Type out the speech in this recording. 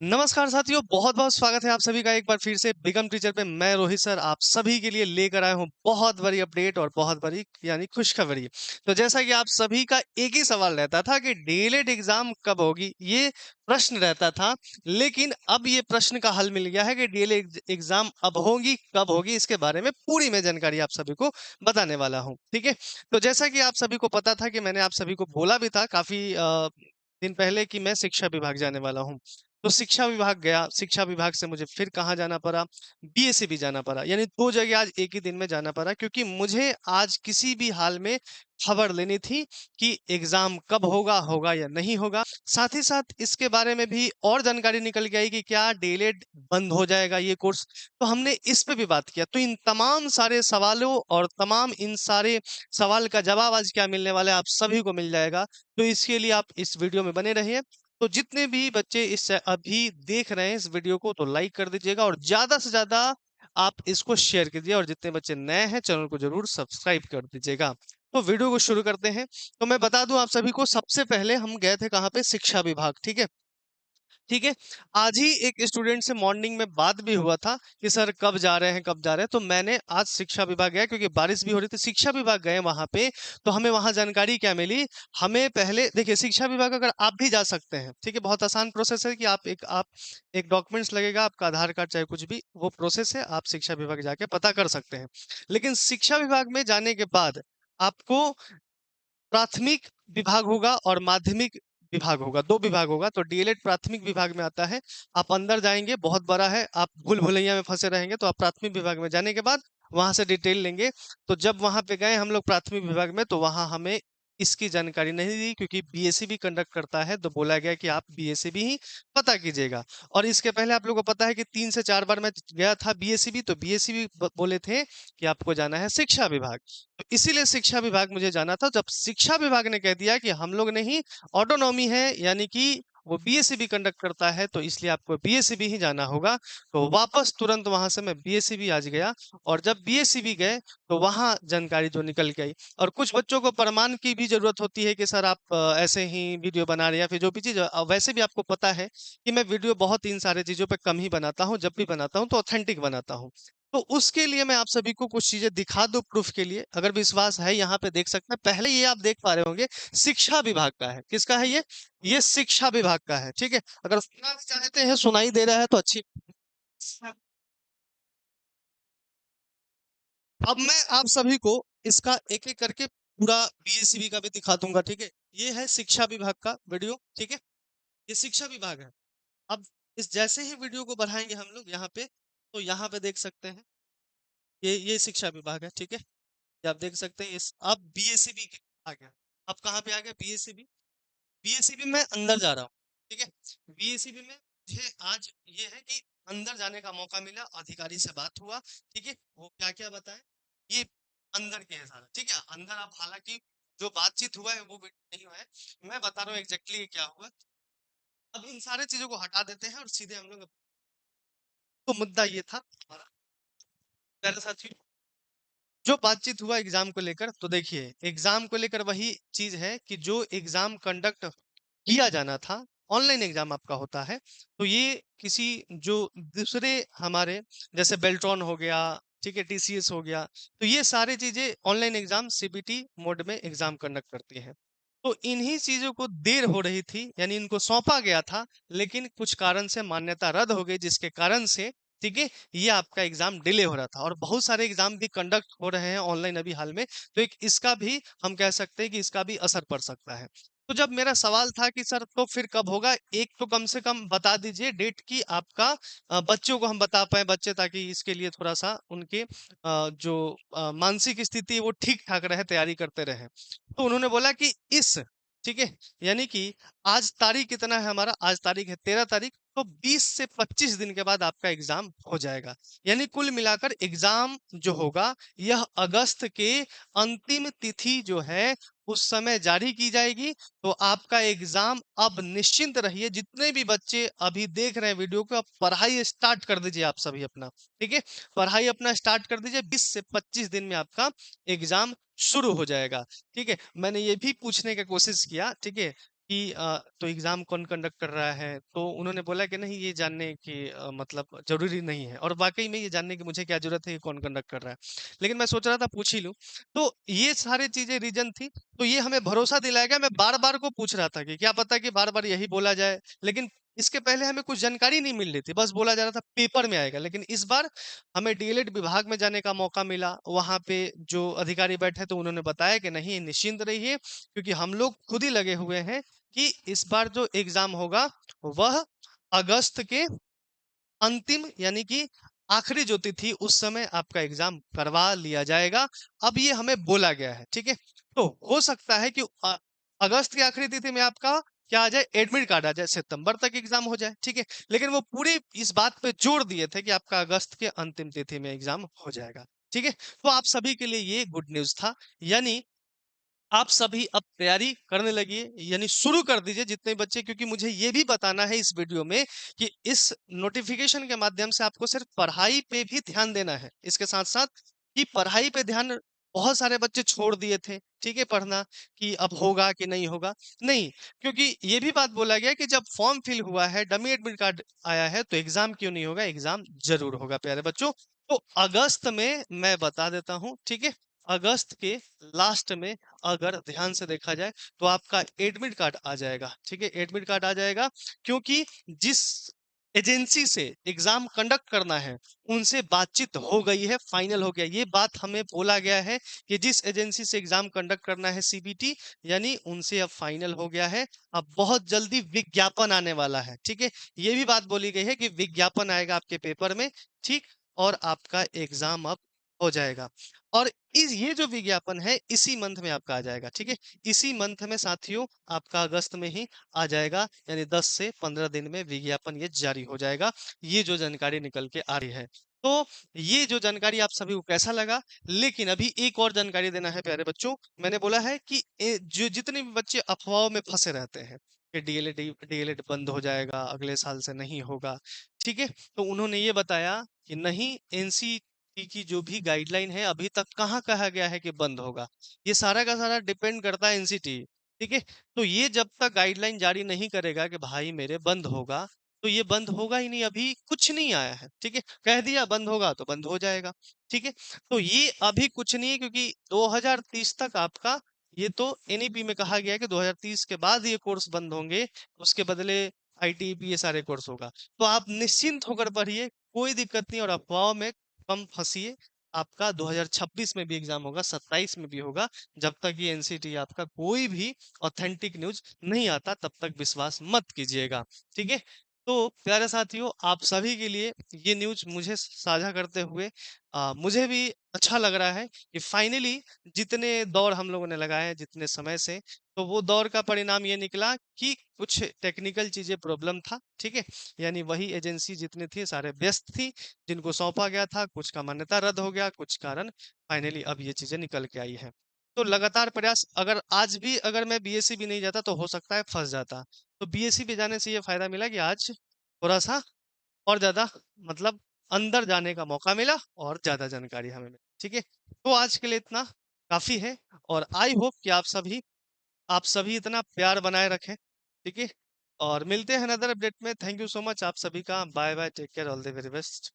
नमस्कार साथियों, बहुत-बहुत स्वागत है आप सभी का एक बार फिर से बिगम टीचर पे। मैं रोहित सर आप सभी के लिए लेकर आया हूँ बहुत बड़ी अपडेट और बहुत बड़ी यानी खुशखबरी। तो जैसा कि आप सभी का एक ही सवाल रहता था कि डीएलएड एग्जाम कब होगी, ये प्रश्न रहता था। लेकिन अब ये प्रश्न का हल मिल गया है कि डीएलएड एग्जाम अब होगी, कब होगी, इसके बारे में पूरी मैं जानकारी आप सभी को बताने वाला हूँ। ठीक है? तो जैसा कि आप सभी को पता था कि मैंने आप सभी को बोला भी था काफ़ी दिन पहले कि मैं शिक्षा विभाग जाने वाला हूँ। तो शिक्षा विभाग गया, शिक्षा विभाग से मुझे फिर कहाँ जाना पड़ा, बीएसई भी जाना पड़ा। यानी 2 जगह आज एक ही दिन में जाना पड़ा क्योंकि मुझे आज किसी भी हाल में खबर लेनी थी कि एग्ज़ाम कब होगा, होगा या नहीं होगा। साथ ही साथ इसके बारे में भी और जानकारी निकल के आई कि क्या डीएलएड बंद हो जाएगा ये कोर्स? तो हमने इस पे भी बात किया। तो इन तमाम सारे सवालों और तमाम इन सारे सवाल का जवाब आज क्या मिलने वाला है, आप सभी को मिल जाएगा। तो इसके लिए आप इस वीडियो में बने रहिए। तो जितने भी बच्चे इस अभी देख रहे हैं इस वीडियो को तो लाइक कर दीजिएगा और ज्यादा से ज्यादा आप इसको शेयर कीजिए और जितने बच्चे नए हैं चैनल को जरूर सब्सक्राइब कर दीजिएगा। तो वीडियो को शुरू करते हैं। तो मैं बता दूं आप सभी को, सबसे पहले हम गए थे कहाँ पे, शिक्षा विभाग। ठीक है? ठीक है। आज ही एक स्टूडेंट से मॉर्निंग में बात भी हुआ था कि सर कब जा रहे हैं, कब जा रहे हैं। तो मैंने आज शिक्षा विभाग गया क्योंकि बारिश भी हो रही थी, शिक्षा विभाग गए वहां पे। तो हमें वहां जानकारी क्या मिली, हमें पहले देखिए शिक्षा विभाग अगर आप भी जा सकते हैं, ठीक है, बहुत आसान प्रोसेस है कि आप एक डॉक्यूमेंट्स लगेगा, आपका आधार कार्ड चाहे कुछ भी, वो प्रोसेस है, आप शिक्षा विभाग जाके पता कर सकते हैं। लेकिन शिक्षा विभाग में जाने के बाद आपको प्राथमिक विभाग होगा और माध्यमिक विभाग होगा, 2 विभाग होगा। तो डीएलएड प्राथमिक विभाग में आता है। आप अंदर जाएँगे, बहुत बड़ा है, आप भूल-भुलैया में फँसे रहेंगे, तो आप प्राथमिक विभाग में जाने के बाद वहाँ से डिटेल लेंगे। तो जब वहाँ पे गए हम लोग प्राथमिक विभाग में, तो वहाँ हमें इसकी जानकारी नहीं दी क्योंकि बीएसई भी कंडक्ट करता है, तो बोला गया कि आप बीएसई भी ही पता कीजिएगा। और इसके पहले आप लोगों को पता है कि 3 से 4 बार मैं गया था बीएसई भी, तो बीएसई भी ब बोले थे कि आपको जाना है शिक्षा विभाग। तो इसीलिए शिक्षा विभाग मुझे जाना था। जब शिक्षा विभाग ने कह दिया कि हम लोग नहीं, ऑटोनॉमी है, यानी कि वो बीएसई भी कंडक्ट करता है, तो इसलिए आपको बीएसई भी ही जाना होगा। तो वापस तुरंत वहां से मैं बीएसई भी आज गया। और जब बीएसई भी गए तो वहां जानकारी जो निकल के आई। और कुछ बच्चों को प्रमाण की भी जरूरत होती है कि सर आप ऐसे ही वीडियो बना रहे हैं या फिर जो भी चीज, वैसे भी आपको पता है कि मैं वीडियो बहुत इन सारे चीजों पे कम ही बनाता हूँ, जब भी बनाता हूँ तो ऑथेंटिक बनाता हूँ। तो उसके लिए मैं आप सभी को कुछ चीजें दिखा दूं प्रूफ के लिए, अगर विश्वास है यहाँ पे देख सकते हैं। पहले ये आप देख पा रहे होंगे, शिक्षा विभाग का है। किसका है ये शिक्षा विभाग का है। ठीक है? अगर सुनना भी चाहते हैं, सुनाई दे रहा है तो अच्छी। अब मैं आप सभी को इसका एक एक करके पूरा बीएससीबी का भी दिखा दूंगा। ठीक है? ये है शिक्षा विभाग का वीडियो। ठीक है? ये शिक्षा विभाग है। अब इस जैसे ही वीडियो को बढ़ाएंगे हम लोग यहाँ पे, तो यहाँ पे देख सकते हैं ये शिक्षा विभाग है। ठीक है? ये आप देख सकते हैं। अब बीएससीबी आ गया। अब कहाँ पे आ गया बीएससीबी? बीएससीबी में अंदर जा रहा हूँ। ठीक है? बीएससीबी में मुझे आज ये है कि अंदर जाने का मौका मिला, अधिकारी से बात हुआ। ठीक है? वो क्या क्या बताए, ये अंदर के है सारा। ठीक है? अंदर आप हालांकि जो बातचीत हुआ है वो वीडियो नहीं हुआ है, मैं बता रहा हूँ एग्जैक्टली क्या हुआ। अब इन सारे चीजों को हटा देते हैं और सीधे हम लोग, तो मुद्दा ये था हमारा, प्यारे साथियों, जो बातचीत हुआ एग्जाम को लेकर। तो देखिए एग्जाम को लेकर वही चीज है कि जो एग्जाम कंडक्ट किया जाना था, ऑनलाइन एग्जाम आपका होता है। तो ये किसी जो दूसरे हमारे, जैसे बेल्ट्रॉन हो गया, ठीक है, टीसीएस हो गया, तो ये सारी चीजें ऑनलाइन एग्जाम सीबीटी मोड में एग्जाम कंडक्ट करती हैं। तो इन्हीं चीजों को देर हो रही थी, यानी इनको सौंपा गया था, लेकिन कुछ कारण से मान्यता रद्द हो गई, जिसके कारण से, ठीक है, ये आपका एग्जाम डिले हो रहा था। और बहुत सारे एग्जाम भी कंडक्ट हो रहे हैं ऑनलाइन अभी हाल में, तो एक इसका भी हम कह सकते हैं कि इसका भी असर पड़ सकता है। तो जब मेरा सवाल था कि सर तो फिर कब होगा, एक तो कम से कम बता दीजिए डेट की आपका, बच्चों को हम बता पाए, बच्चे ताकि इसके लिए थोड़ा सा उनके जो मानसिक स्थिति है वो ठीक ठाक रहे, तैयारी करते रहे। तो उन्होंने बोला कि इस, ठीक है, यानी कि आज तारीख कितना है हमारा, आज तारीख है 13 तारीख, तो 20 से 25 दिन के बाद आपका एग्जाम हो जाएगा। यानी कुल मिलाकर एग्जाम जो होगा यह अगस्त के अंतिम तिथि जो है उस समय जारी की जाएगी। तो आपका एग्जाम, अब निश्चिंत रहिए, जितने भी बच्चे अभी देख रहे हैं वीडियो को, अब पढ़ाई स्टार्ट कर दीजिए आप सभी अपना। ठीक है? पढ़ाई अपना स्टार्ट कर दीजिए, 20 से 25 दिन में आपका एग्जाम शुरू हो जाएगा। ठीक है? मैंने ये भी पूछने की कोशिश किया, ठीक है, कि तो एग्ज़ाम कौन कंडक्ट कर रहा है? तो उन्होंने बोला कि नहीं ये जानने की मतलब ज़रूरी नहीं है और वाक़ई में ये जानने की मुझे क्या ज़रूरत है कि कौन कंडक्ट कर रहा है। लेकिन मैं सोच रहा था पूछ ही लूँ। तो ये सारी चीज़ें रीज़न थी, तो ये हमें भरोसा दिलाएगा मैं बार-बार को पूछ रहा था कि क्या पता कि बार-बार यही बोला जाए। लेकिन इसके पहले हमें कुछ जानकारी नहीं मिल रही थी, बस बोला जा रहा था पेपर में आएगा। लेकिन इस बार हमें डीएलएड विभाग में जाने का मौका मिला। वहाँ पे जो अधिकारी बैठे तो उन्होंने बताया कि नहीं निश्चिंत रहिए क्योंकि हम लोग खुद ही लगे हुए हैं कि इस बार जो एग्जाम होगा वह अगस्त के अंतिम यानी कि आखिरी जो तिथि उस समय आपका एग्जाम करवा लिया जाएगा। अब ये हमें बोला गया है, ठीक है? तो हो सकता है कि अगस्त की आखिरी तिथि में आपका क्या आ जाए एडमिट कार्ड आ जाए, सितंबर तक एग्जाम हो जाए, ठीक है? लेकिन वो पूरे इस बात पे जोर दिए थे कि आपका अगस्त के अंतिम तिथि में एग्जाम हो जाएगा, ठीक है? तो आप सभी के लिए ये गुड न्यूज़ था। यानी आप सभी अब तैयारी करने लगिए यानी शुरू कर दीजिए जितने बच्चे क्योंकि मुझे ये भी बताना है इस वीडियो में कि इस नोटिफिकेशन के माध्यम से आपको सिर्फ पढ़ाई पे भी ध्यान देना है इसके साथ साथ कि पढ़ाई पे ध्यान बहुत सारे बच्चे छोड़ दिए थे ठीक है पढ़ना कि अब होगा कि नहीं होगा नहीं क्योंकि ये भी बात बोला गया कि जब फॉर्म फिल हुआ है डमी एडमिट कार्ड आया है तो एग्जाम क्यों नहीं होगा एग्जाम जरूर होगा प्यारे बच्चों तो अगस्त में मैं बता देता हूँ ठीक है अगस्त के लास्ट में अगर ध्यान से देखा जाए तो आपका एडमिट कार्ड आ जाएगा ठीक है एडमिट कार्ड आ जाएगा क्योंकि जिस एजेंसी से एग्जाम कंडक्ट करना है उनसे बातचीत हो गई है फाइनल हो गया ये बात हमें बोला गया है कि जिस एजेंसी से एग्जाम कंडक्ट करना है सीबीटी यानी उनसे अब फाइनल हो गया है अब बहुत जल्दी विज्ञापन आने वाला है ठीक है ये भी बात बोली गई है कि विज्ञापन आएगा आपके पेपर में ठीक और आपका एग्जाम अब हो जाएगा और इस ये जो विज्ञापन है इसी मंथ में आपका आ जाएगा ठीक है इसी मंथ में साथियों आपका अगस्त में ही आ जाएगा यानी 10 से 15 दिन में विज्ञापन ये जारी हो जाएगा ये जो जानकारी निकल के आ रही है तो ये जो जानकारी आप सभी को कैसा लगा लेकिन अभी एक और जानकारी देना है प्यारे बच्चों मैंने बोला है कि जो जितने भी बच्चे अफवाहों में फंसे रहते हैं कि डीएलएड बंद हो जाएगा अगले साल से नहीं होगा ठीक है तो उन्होंने ये बताया कि नहीं एनसीटी की जो भी गाइडलाइन है अभी तक कहाँ कहा गया है कि बंद होगा ये सारा का सारा डिपेंड करता है एनसीटी ठीक है तो ये जब तक गाइडलाइन जारी नहीं करेगा कि भाई मेरे बंद होगा तो ये बंद होगा ही नहीं अभी कुछ नहीं आया है ठीक है कह दिया बंद होगा तो बंद हो जाएगा ठीक है तो ये अभी कुछ नहीं है क्योंकि 2030 तक आपका ये तो एनईपी में कहा गया है कि 2030 के बाद ये कोर्स बंद होंगे उसके बदले आईटीईपी ये सारे कोर्स होगा तो आप निश्चिंत होकर पढ़िए कोई दिक्कत नहीं और अफवाहों में कम फंसिए आपका 2026 में भी एग्जाम होगा 27 में भी होगा जब तक ये एनसीटी आपका कोई भी ऑथेंटिक न्यूज नहीं आता तब तक विश्वास मत कीजिएगा ठीक है तो प्यारे साथियों आप सभी के लिए ये न्यूज मुझे साझा करते हुए मुझे भी अच्छा लग रहा है कि फाइनली जितने दौर हम लोगों ने लगाए हैं जितने समय से तो वो दौर का परिणाम ये निकला कि कुछ टेक्निकल चीजें प्रॉब्लम था ठीक है यानी वही एजेंसी जितनी थी सारे व्यस्त थी जिनको सौंपा गया था कुछ का मान्यता रद्द हो गया कुछ कारण फाइनली अब ये चीजें निकल के आई है तो लगातार प्रयास अगर आज भी अगर मैं बीएससी भी नहीं जाता तो हो सकता है फंस जाता तो बीएससी पे जाने से ये फायदा मिला कि आज थोड़ा सा और ज्यादा मतलब अंदर जाने का मौका मिला और ज्यादा जानकारी हमें मिली ठीक है तो आज के लिए इतना काफी है और आई होप कि आप सभी इतना प्यार बनाए रखें ठीक है और मिलते हैं अनदर अपडेट में थैंक यू सो मच आप सभी का bye bye take care all the very best